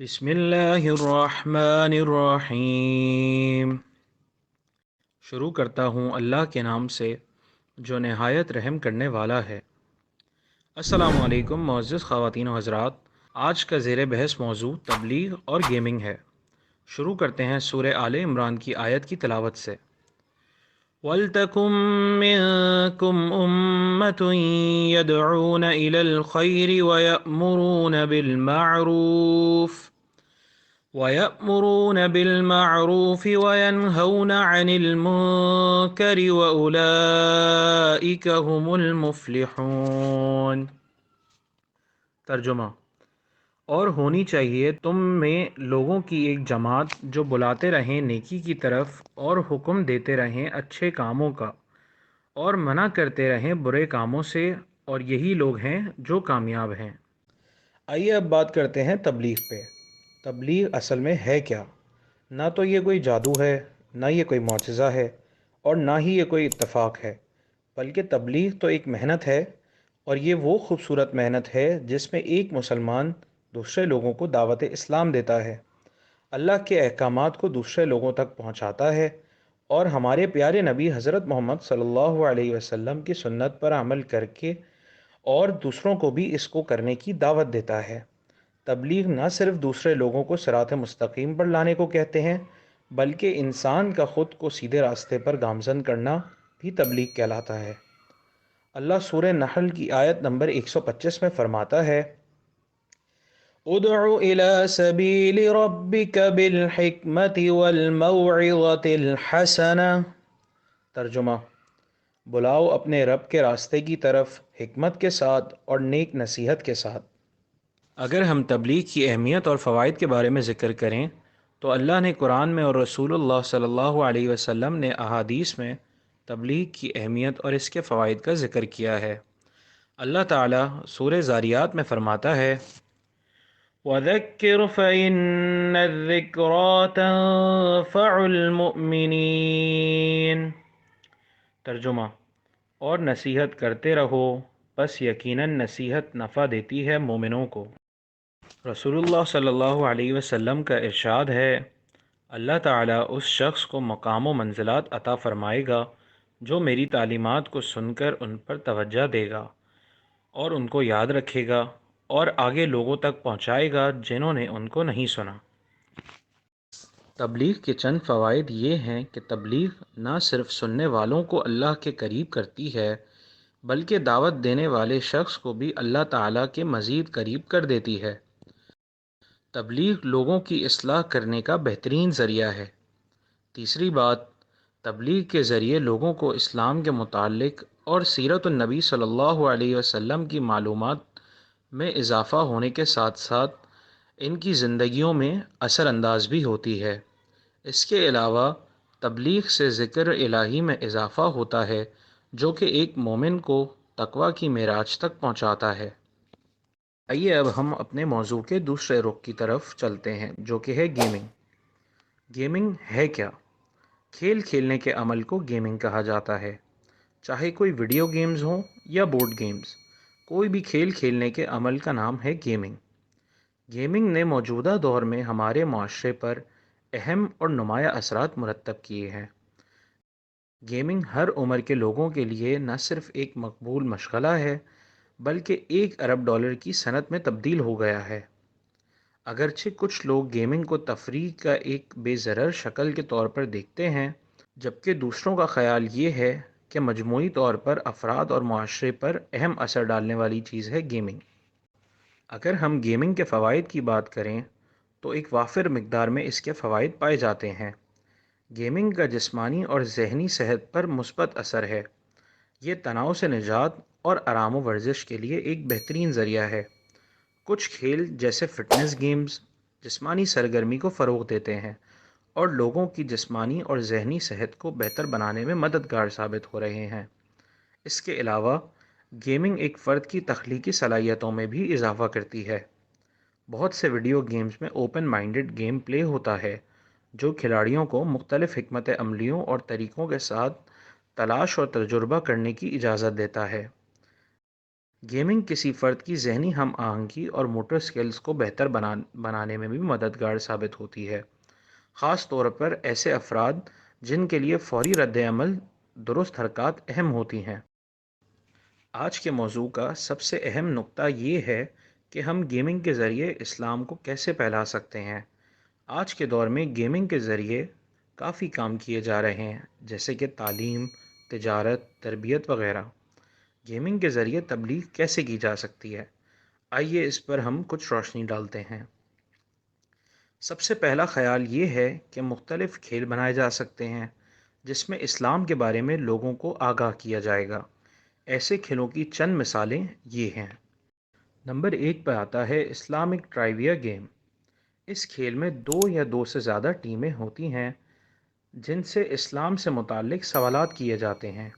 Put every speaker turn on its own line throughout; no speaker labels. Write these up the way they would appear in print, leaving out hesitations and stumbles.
بسم اللہ الرحمن الرحیم۔ شروع کرتا ہوں اللہ کے نام سے جو نہایت رحم کرنے والا ہے۔ السلام علیکم معزز خواتین و حضرات، آج کا زیر بحث موضوع تبلیغ اور گیمنگ ہے۔ شروع کرتے ہیں سورہ آل عمران کی آیت کی تلاوت سے۔ وَلْتَكُن مِّنكُمْ أُمَّةٌ يَدْعُونَ إِلَى الْخَيْرِ وَيَأْمُرُونَ بِالْمَعْرُوفِ وَيَنْهَوْنَ عَنِ الْمُنكَرِ وَأُولَئِكَ هُمُ الْمُفْلِحُونَ۔ ترجمہ: اور ہونی چاہیے تم میں لوگوں کی ایک جماعت جو بلاتے رہیں نیکی کی طرف اور حکم دیتے رہیں اچھے کاموں کا اور منع کرتے رہیں برے کاموں سے، اور یہی لوگ ہیں جو کامیاب ہیں۔ آئیے اب بات کرتے ہیں تبلیغ پہ۔ تبلیغ اصل میں ہے کیا؟ نہ تو یہ کوئی جادو ہے، نہ یہ کوئی معجزہ ہے، اور نہ ہی یہ کوئی اتفاق ہے، بلکہ تبلیغ تو ایک محنت ہے، اور یہ وہ خوبصورت محنت ہے جس میں ایک مسلمان دوسرے لوگوں کو دعوت اسلام دیتا ہے، اللہ کے احکامات کو دوسرے لوگوں تک پہنچاتا ہے، اور ہمارے پیارے نبی حضرت محمد صلی اللہ علیہ وسلم کی سنت پر عمل کر کے اور دوسروں کو بھی اس کو کرنے کی دعوت دیتا ہے۔ تبلیغ نہ صرف دوسرے لوگوں کو صراط مستقیم پر لانے کو کہتے ہیں، بلکہ انسان کا خود کو سیدھے راستے پر گامزن کرنا بھی تبلیغ کہلاتا ہے۔ اللہ سورہ نحل کی آیت نمبر 125 میں فرماتا ہے: ادع الى سبیل ربک بالحکمت والموعظۃ الحسنہ۔ ترجمہ: بلاؤ اپنے رب کے راستے کی طرف حکمت کے ساتھ اور نیک نصیحت کے ساتھ۔ اگر ہم تبلیغ کی اہمیت اور فوائد کے بارے میں ذکر کریں تو اللہ نے قرآن میں اور رسول اللہ صلی اللہ علیہ وسلم نے احادیث میں تبلیغ کی اہمیت اور اس کے فوائد کا ذکر کیا ہے۔ اللہ تعالیٰ سورہ ذاریات میں فرماتا ہے: وَذَكِّرْ فَإِنَّ الذِّكْرَىٰ تَنفَعُ الْمُؤْمِنِينَ۔ ترجمہ: اور نصیحت کرتے رہو، بس یقیناً نصیحت نفع دیتی ہے مومنوں کو۔ رسول اللہ صلی اللہ علیہ وسلم کا ارشاد ہے: اللہ تعالیٰ اس شخص کو مقام و منزلات عطا فرمائے گا جو میری تعلیمات کو سن کر ان پر توجہ دے گا اور ان کو یاد رکھے گا اور آگے لوگوں تک پہنچائے گا جنہوں نے ان کو نہیں سنا۔ تبلیغ کے چند فوائد یہ ہیں کہ تبلیغ نہ صرف سننے والوں کو اللہ کے قریب کرتی ہے، بلکہ دعوت دینے والے شخص کو بھی اللہ تعالیٰ کے مزید قریب کر دیتی ہے۔ تبلیغ لوگوں کی اصلاح کرنے کا بہترین ذریعہ ہے۔ تیسری بات، تبلیغ کے ذریعے لوگوں کو اسلام کے متعلق اور سیرت النبی صلی اللہ علیہ وسلم کی معلومات میں اضافہ ہونے کے ساتھ ساتھ ان کی زندگیوں میں اثر انداز بھی ہوتی ہے۔ اس کے علاوہ تبلیغ سے ذکر الہی میں اضافہ ہوتا ہے جو کہ ایک مومن کو تقویٰ کی معراج تک پہنچاتا ہے۔ آئیے اب ہم اپنے موضوع کے دوسرے رخ کی طرف چلتے ہیں جو کہ ہے گیمنگ۔ گیمنگ ہے کیا؟ کھیل کھیلنے کے عمل کو گیمنگ کہا جاتا ہے، چاہے کوئی ویڈیو گیمز ہوں یا بورڈ گیمز، کوئی بھی کھیل کھیلنے کے عمل کا نام ہے گیمنگ۔ گیمنگ نے موجودہ دور میں ہمارے معاشرے پر اہم اور نمایاں اثرات مرتب کیے ہیں۔ گیمنگ ہر عمر کے لوگوں کے لیے نہ صرف ایک مقبول مشغلہ ہے بلکہ $1 ارب کی صنعت میں تبدیل ہو گیا ہے۔ اگرچہ کچھ لوگ گیمنگ کو تفریح کا ایک بے ضرر شکل کے طور پر دیکھتے ہیں، جبکہ دوسروں کا خیال یہ ہے کہ مجموعی طور پر افراد اور معاشرے پر اہم اثر ڈالنے والی چیز ہے گیمنگ۔ اگر ہم گیمنگ کے فوائد کی بات کریں تو ایک وافر مقدار میں اس کے فوائد پائے جاتے ہیں۔ گیمنگ کا جسمانی اور ذہنی صحت پر مثبت اثر ہے۔ یہ تناؤ سے نجات اور آرام و ورزش کے لیے ایک بہترین ذریعہ ہے۔ کچھ کھیل جیسے فٹنس گیمز جسمانی سرگرمی کو فروغ دیتے ہیں اور لوگوں کی جسمانی اور ذہنی صحت کو بہتر بنانے میں مددگار ثابت ہو رہے ہیں۔ اس کے علاوہ گیمنگ ایک فرد کی تخلیقی صلاحیتوں میں بھی اضافہ کرتی ہے۔ بہت سے ویڈیو گیمز میں اوپن مائنڈڈ گیم پلے ہوتا ہے جو کھلاڑیوں کو مختلف حکمت عملیوں اور طریقوں کے ساتھ تلاش اور تجربہ کرنے کی اجازت دیتا ہے۔ گیمنگ کسی فرد کی ذہنی ہم آہنگی اور موٹر سکلز کو بہتر بنانے میں بھی مددگار ثابت ہوتی ہے، خاص طور پر ایسے افراد جن کے لیے فوری رد عمل درست حرکات اہم ہوتی ہیں۔ آج کے موضوع کا سب سے اہم نقطہ یہ ہے کہ ہم گیمنگ کے ذریعے اسلام کو کیسے پھیلا سکتے ہیں۔ آج کے دور میں گیمنگ کے ذریعے کافی کام کیے جا رہے ہیں، جیسے کہ تعلیم، تجارت، تربیت وغیرہ۔ گیمنگ کے ذریعے تبلیغ کیسے کی جا سکتی ہے؟ آئیے اس پر ہم کچھ روشنی ڈالتے ہیں۔ سب سے پہلا خیال یہ ہے کہ مختلف کھیل بنائے جا سکتے ہیں جس میں اسلام کے بارے میں لوگوں کو آگاہ کیا جائے گا۔ ایسے کھیلوں کی چند مثالیں یہ ہیں۔ نمبر 1 پر آتا ہے اسلامک ٹرائیویا گیم۔ اس کھیل میں 2 یا 2 سے زیادہ ٹیمیں ہوتی ہیں جن سے اسلام سے متعلق سوالات کیے جاتے ہیں۔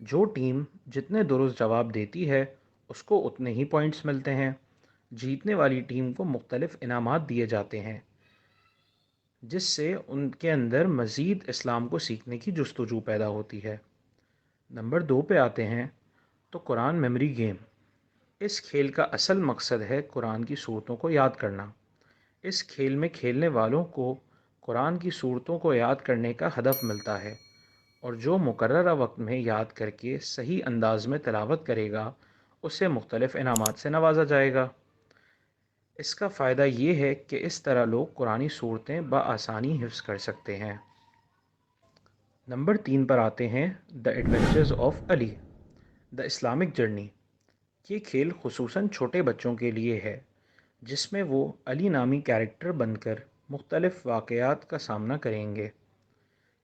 جو ٹیم جتنے درست جواب دیتی ہے اس کو اتنے ہی پوائنٹس ملتے ہیں۔ جیتنے والی ٹیم کو مختلف انعامات دیے جاتے ہیں جس سے ان کے اندر مزید اسلام کو سیکھنے کی جستجو پیدا ہوتی ہے۔ نمبر 2 پہ آتے ہیں تو قرآن میموری گیم۔ اس کھیل کا اصل مقصد ہے قرآن کی صورتوں کو یاد کرنا۔ اس کھیل میں کھیلنے والوں کو قرآن کی صورتوں کو یاد کرنے کا ہدف ملتا ہے، اور جو مقررہ وقت میں یاد کر کے صحیح انداز میں تلاوت کرے گا اسے مختلف انعامات سے نوازا جائے گا۔ اس کا فائدہ یہ ہے کہ اس طرح لوگ قرآنی صورتیں بآسانی حفظ کر سکتے ہیں۔ نمبر 3 پر آتے ہیں the adventures of Ali, the Islamic journey. یہ کھیل خصوصاً چھوٹے بچوں کے لیے ہے جس میں وہ علی نامی کیریکٹر بن کر مختلف واقعات کا سامنا کریں گے۔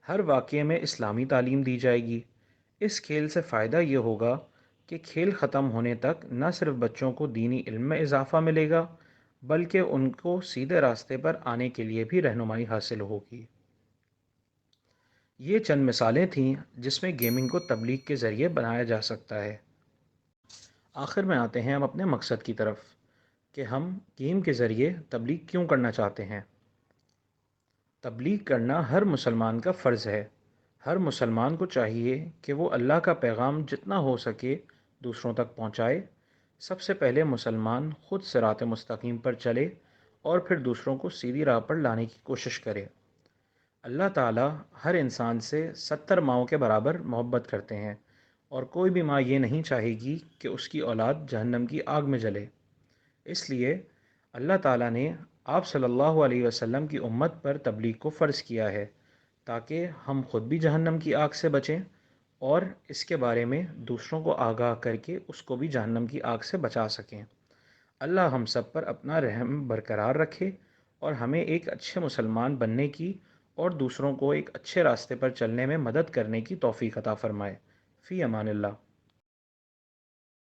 ہر واقعے میں اسلامی تعلیم دی جائے گی۔ اس کھیل سے فائدہ یہ ہوگا کہ کھیل ختم ہونے تک نہ صرف بچوں کو دینی علم میں اضافہ ملے گا بلکہ ان کو سیدھے راستے پر آنے کے لیے بھی رہنمائی حاصل ہوگی۔ یہ چند مثالیں تھیں جس میں گیمنگ کو تبلیغ کے ذریعے بنایا جا سکتا ہے۔ آخر میں آتے ہیں ہم اپنے مقصد کی طرف کہ ہم گیم کے ذریعے تبلیغ کیوں کرنا چاہتے ہیں۔ تبلیغ کرنا ہر مسلمان کا فرض ہے۔ ہر مسلمان کو چاہیے کہ وہ اللہ کا پیغام جتنا ہو سکے دوسروں تک پہنچائے۔ سب سے پہلے مسلمان خود صراط مستقیم پر چلے اور پھر دوسروں کو سیدھی راہ پر لانے کی کوشش کرے۔ اللہ تعالیٰ ہر انسان سے 70 ماؤں کے برابر محبت کرتے ہیں، اور کوئی بھی ماں یہ نہیں چاہے گی کہ اس کی اولاد جہنم کی آگ میں جلے۔ اس لیے اللہ تعالیٰ نے آپ صلی اللہ علیہ وسلم کی امت پر تبلیغ کو فرض کیا ہے تاکہ ہم خود بھی جہنم کی آگ سے بچیں اور اس کے بارے میں دوسروں کو آگاہ کر کے اس کو بھی جہنم کی آگ سے بچا سکیں۔ اللہ ہم سب پر اپنا رحم برقرار رکھے اور ہمیں ایک اچھے مسلمان بننے کی اور دوسروں کو ایک اچھے راستے پر چلنے میں مدد کرنے کی توفیق عطا فرمائے۔ فی امان اللہ۔